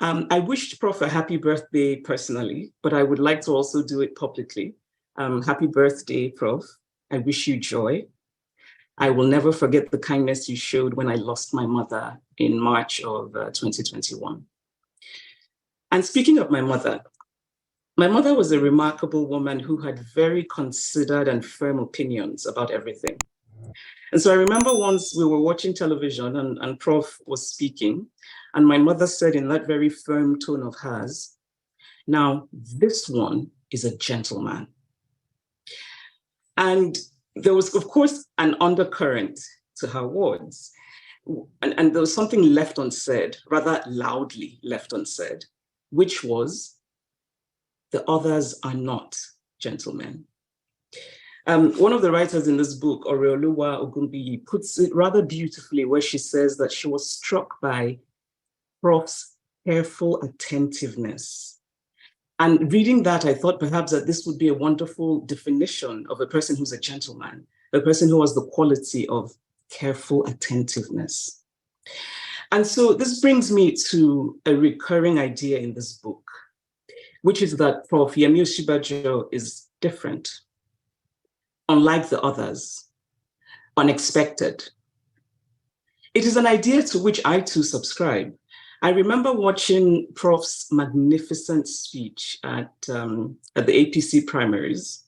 I wished Prof a happy birthday personally, but I would like to also do it publicly. Happy birthday, Prof. I wish you joy. I will never forget the kindness you showed when I lost my mother in March of 2021. And speaking of my mother was a remarkable woman who had very considered and firm opinions about everything. And so I remember once we were watching television and Prof was speaking, and my mother said in that very firm tone of hers, "Now, this one is a gentleman." And there was, of course, an undercurrent to her words. And there was something left unsaid, rather loudly left unsaid, which was, the others are not gentlemen. One of the writers in this book, Oreoluwa Ogunbiyi, puts it rather beautifully where she says that she was struck by Prof's careful attentiveness. And reading that, I thought perhaps that this would be a wonderful definition of a person who's a gentleman, a person who has the quality of careful attentiveness. And so this brings me to a recurring idea in this book, which is that Prof Yemi Osinbajo is different, unlike the others, unexpected. It is an idea to which I too subscribe. I remember watching Prof's magnificent speech at the APC primaries,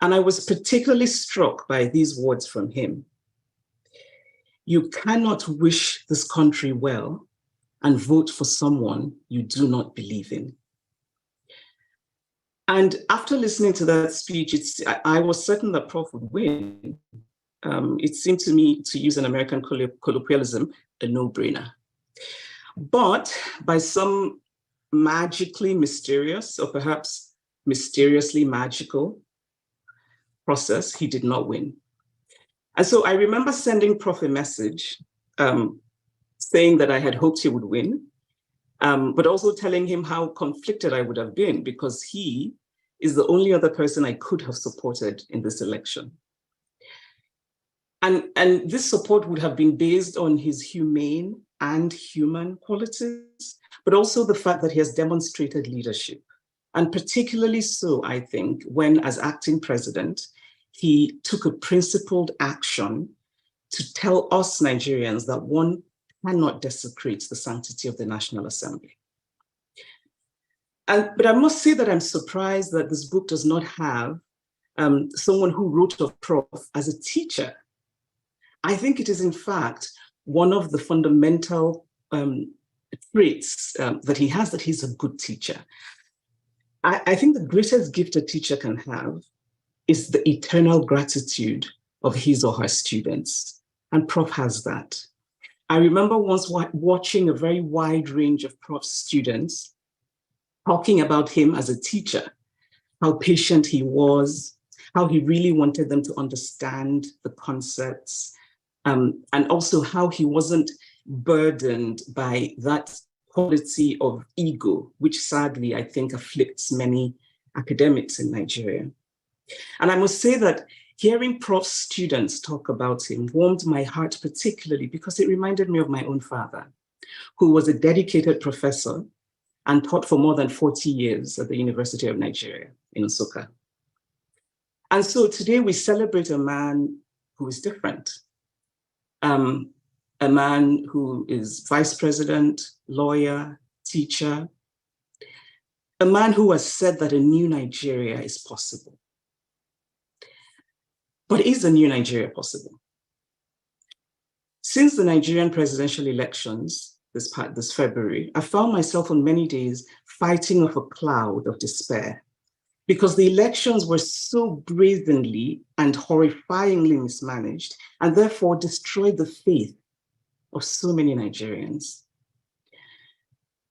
and I was particularly struck by these words from him. "You cannot wish this country well and vote for someone you do not believe in." And after listening to that speech, I was certain that Prof would win. It seemed to me, to use an American colloquialism, a no-brainer. But by some magically mysterious, or perhaps mysteriously magical process, he did not win. And so I remember sending Prof a message saying that I had hoped he would win, but also telling him how conflicted I would have been because he is the only other person I could have supported in this election. And this support would have been based on his humane and human qualities, but also the fact that he has demonstrated leadership. And particularly so, I think, when as acting president, he took a principled action to tell us Nigerians that one cannot desecrate the sanctity of the National Assembly. But I must say that I'm surprised that this book does not have someone who wrote of Prof as a teacher. I think it is, in fact, one of the fundamental traits that he has, that he's a good teacher. I think the greatest gift a teacher can have is the eternal gratitude of his or her students. And Prof has that. I remember once watching a very wide range of Prof's students talking about him as a teacher, how patient he was, how he really wanted them to understand the concepts, and also how he wasn't burdened by that quality of ego, which sadly, I think, afflicts many academics in Nigeria. And I must say that hearing Prof's students talk about him warmed my heart particularly because it reminded me of my own father, who was a dedicated professor and taught for more than 40 years at the University of Nigeria in Nsukka. And so today we celebrate a man who is different, a man who is vice president, lawyer, teacher, a man who has said that a new Nigeria is possible. But is a new Nigeria possible? Since the Nigerian presidential elections this February, I found myself on many days fighting off a cloud of despair because the elections were so brazenly and horrifyingly mismanaged and therefore destroyed the faith of so many Nigerians.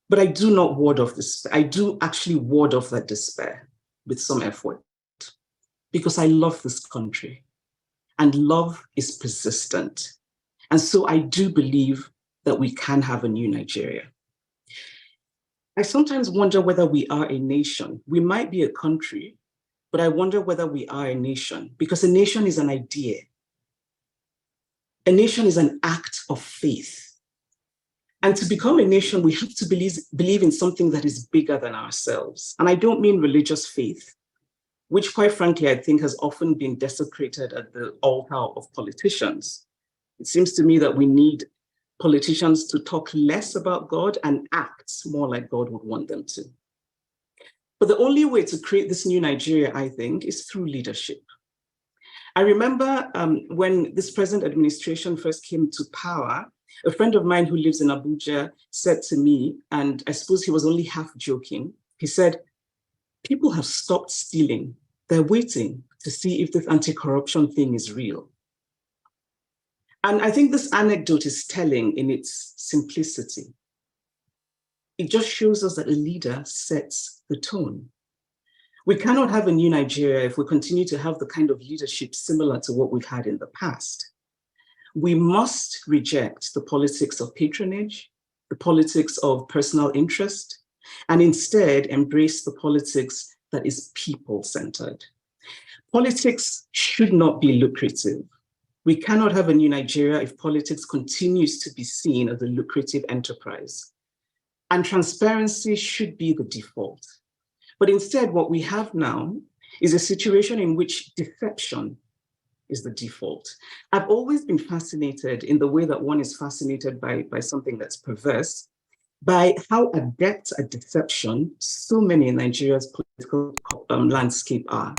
But I do not ward off despair. I do actually ward off that despair with some effort because I love this country and love is persistent. And so I do believe that we can have a new Nigeria. I sometimes wonder whether we are a nation. We might be a country, but I wonder whether we are a nation because a nation is an idea. A nation is an act of faith. And to become a nation, we have to believe in something that is bigger than ourselves. And I don't mean religious faith, which quite frankly, I think has often been desecrated at the altar of politicians. It seems to me that we need politicians to talk less about God and act more like God would want them to. But the only way to create this new Nigeria, I think, is through leadership. I remember when this present administration first came to power, a friend of mine who lives in Abuja said to me, and I suppose he was only half joking, he said, people have stopped stealing. They're waiting to see if this anti-corruption thing is real. And I think this anecdote is telling in its simplicity. It just shows us that a leader sets the tone. We cannot have a new Nigeria if we continue to have the kind of leadership similar to what we've had in the past. We must reject the politics of patronage, the politics of personal interest, and instead embrace the politics that is people-centered. Politics should not be lucrative. We cannot have a new Nigeria if politics continues to be seen as a lucrative enterprise. And transparency should be the default. But instead, what we have now is a situation in which deception is the default. I've always been fascinated in the way that one is fascinated by something that's perverse, by how adept at deception so many in Nigeria's political landscape are.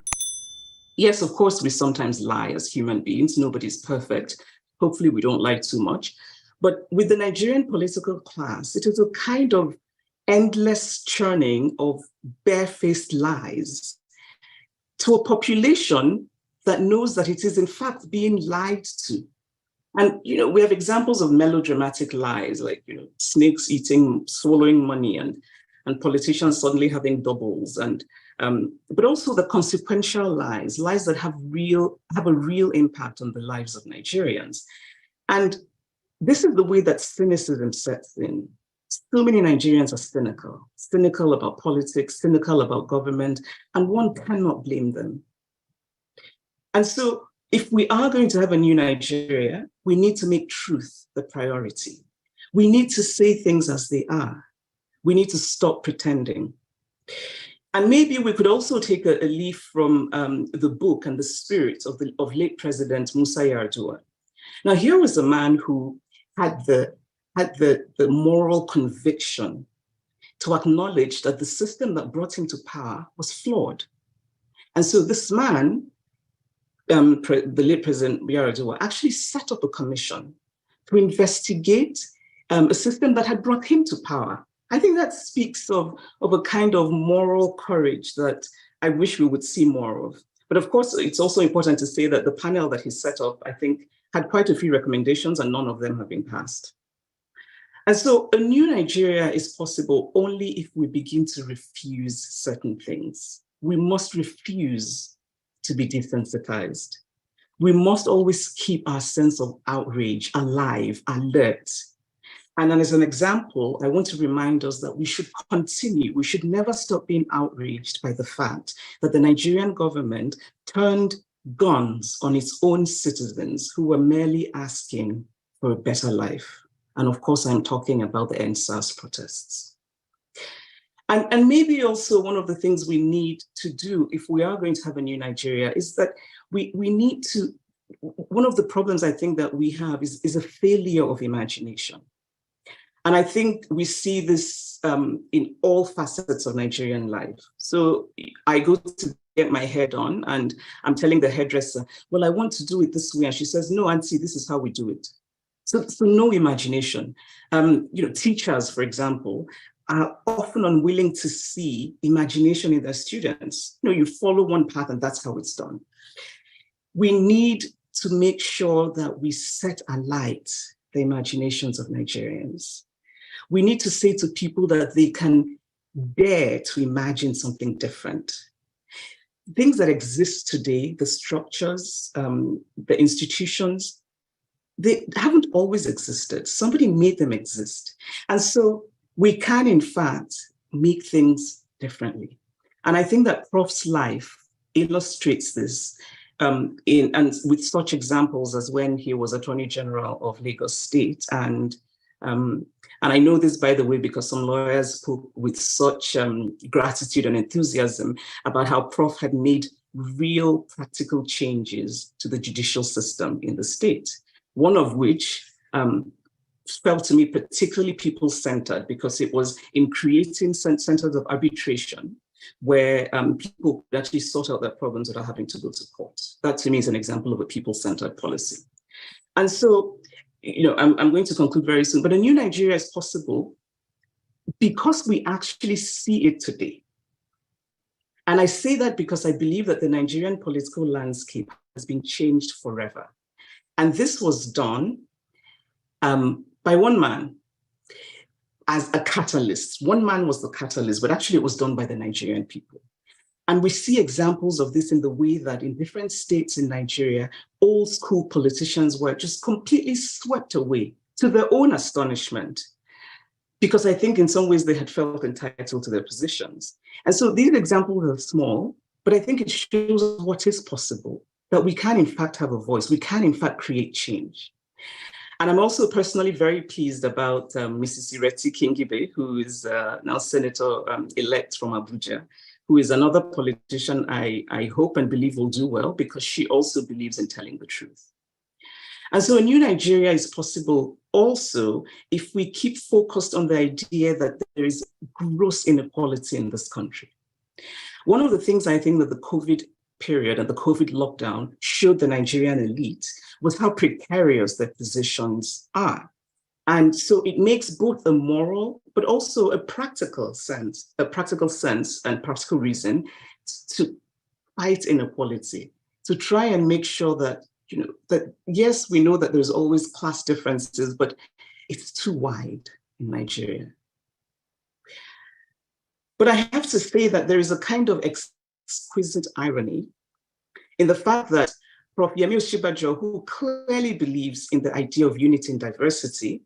Yes, of course, we sometimes lie as human beings. Nobody's perfect. Hopefully, we don't lie too much. But with the Nigerian political class, it is a kind of endless churning of barefaced lies to a population that knows that it is in fact being lied to. And we have examples of melodramatic lies, like snakes eating, swallowing money, and politicians suddenly having doubles, but also the consequential lies that have a real impact on the lives of Nigerians. And this is the way that cynicism sets in. So many Nigerians are cynical about politics, cynical about government, and one cannot blame them. And so if we are going to have a new Nigeria, we need to make truth the priority. We need to say things as they are. We need to stop pretending. And maybe we could also take a leaf from the book and the spirit of late President Musa Yar'Adua. Now, here was a man who had the moral conviction to acknowledge that the system that brought him to power was flawed. And so this man, the late President Yar'Adua, actually set up a commission to investigate a system that had brought him to power. I think that speaks of a kind of moral courage that I wish we would see more of. But of course, it's also important to say that the panel that he set up, I think, had quite a few recommendations and none of them have been passed. And so a new Nigeria is possible only if we begin to refuse certain things. We must refuse to be desensitized. We must always keep our sense of outrage alive, alert. And then as an example, I want to remind us that we should never stop being outraged by the fact that the Nigerian government turned guns on its own citizens who were merely asking for a better life. And of course, I'm talking about the EndSARS protests. And maybe also one of the things we need to do if we are going to have a new Nigeria is that we need to, one of the problems I think that we have is a failure of imagination. And I think we see this in all facets of Nigerian life. So I go to get my hair done and I'm telling the hairdresser, well, I want to do it this way. And she says, no, Auntie, this is how we do it. So no imagination. Teachers, for example, are often unwilling to see imagination in their students. You follow one path and that's how it's done. We need to make sure that we set alight the imaginations of Nigerians. We need to say to people that they can dare to imagine something different. Things that exist today, the structures, the institutions, they haven't always existed. Somebody made them exist. And so we can, in fact, make things differently. And I think that Prof's life illustrates this and with such examples as when he was Attorney General of Lagos State and And I know this, by the way, because some lawyers spoke with such gratitude and enthusiasm about how Prof had made real practical changes to the judicial system in the state, one of which felt to me particularly people-centered, because it was in creating centers of arbitration where people could actually sort out their problems without having to go to court. That to me is an example of a people-centered policy. And so, I'm going to conclude very soon, but a new Nigeria is possible because we actually see it today. And I say that because I believe that the Nigerian political landscape has been changed forever. And this was done by one man as a catalyst. One man was the catalyst, but actually it was done by the Nigerian people. And we see examples of this in the way that in different states in Nigeria, old school politicians were just completely swept away to their own astonishment, because I think in some ways they had felt entitled to their positions. And so these examples are small, but I think it shows what is possible, that we can in fact have a voice, we can in fact create change. And I'm also personally very pleased about Mrs. Ireti Kingibe, who is now Senator-elect from Abuja, who is another politician I hope and believe will do well, because she also believes in telling the truth. And so a new Nigeria is possible also if we keep focused on the idea that there is gross inequality in this country. One of the things I think that the COVID period and the COVID lockdown showed the Nigerian elite was how precarious their positions are. And so it makes both a moral, but also a practical sense and practical reason to fight inequality, to try and make sure that, that yes, we know that there's always class differences, but it's too wide in Nigeria. But I have to say that there is a kind of exquisite irony in the fact that Prof Yemi Osinbajo, who clearly believes in the idea of unity and diversity,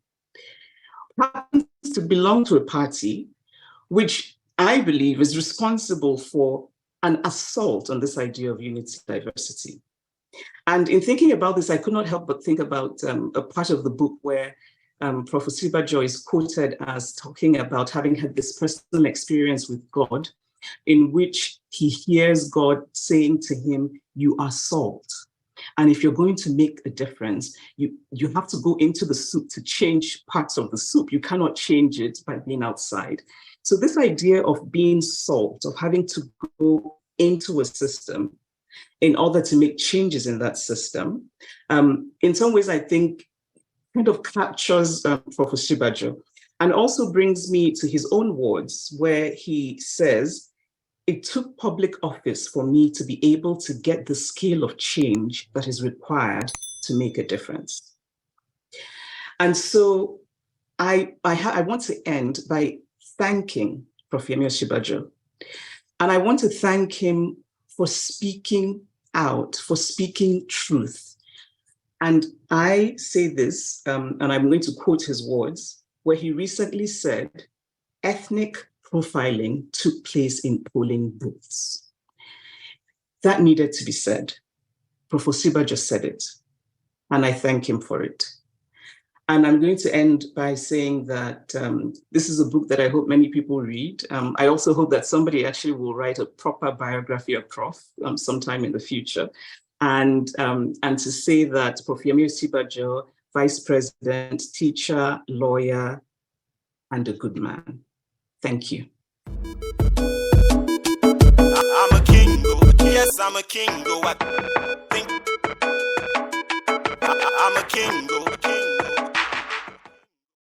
happens to belong to a party which I believe is responsible for an assault on this idea of unity and diversity. And in thinking about this, I could not help but think about a part of the book where Prof Osinbajo is quoted as talking about having had this personal experience with God, in which he hears God saying to him, "You are salt. And if you're going to make a difference, you have to go into the soup to change parts of the soup. You cannot change it by being outside." So this idea of being salt, of having to go into a system in order to make changes in that system, in some ways, I think, kind of captures Prof Osinbajo, and also brings me to his own words, where he says, "It took public office for me to be able to get the scale of change that is required to make a difference." And so I want to end by thanking Prof Yemi Osinbajo. And I want to thank him for speaking out, for speaking truth. And I say this, and I'm going to quote his words, where he recently said, "Ethnic profiling took place in polling booths." That needed to be said. Prof Osinbajo said it, and I thank him for it. And I'm going to end by saying that this is a book that I hope many people read. I also hope that somebody actually will write a proper biography of Prof sometime in the future. And to say that Prof Yemi Osinbajo, Vice President, teacher, lawyer, and a good man. Thank you. I'm a king, yes, I'm a king, I'm a king.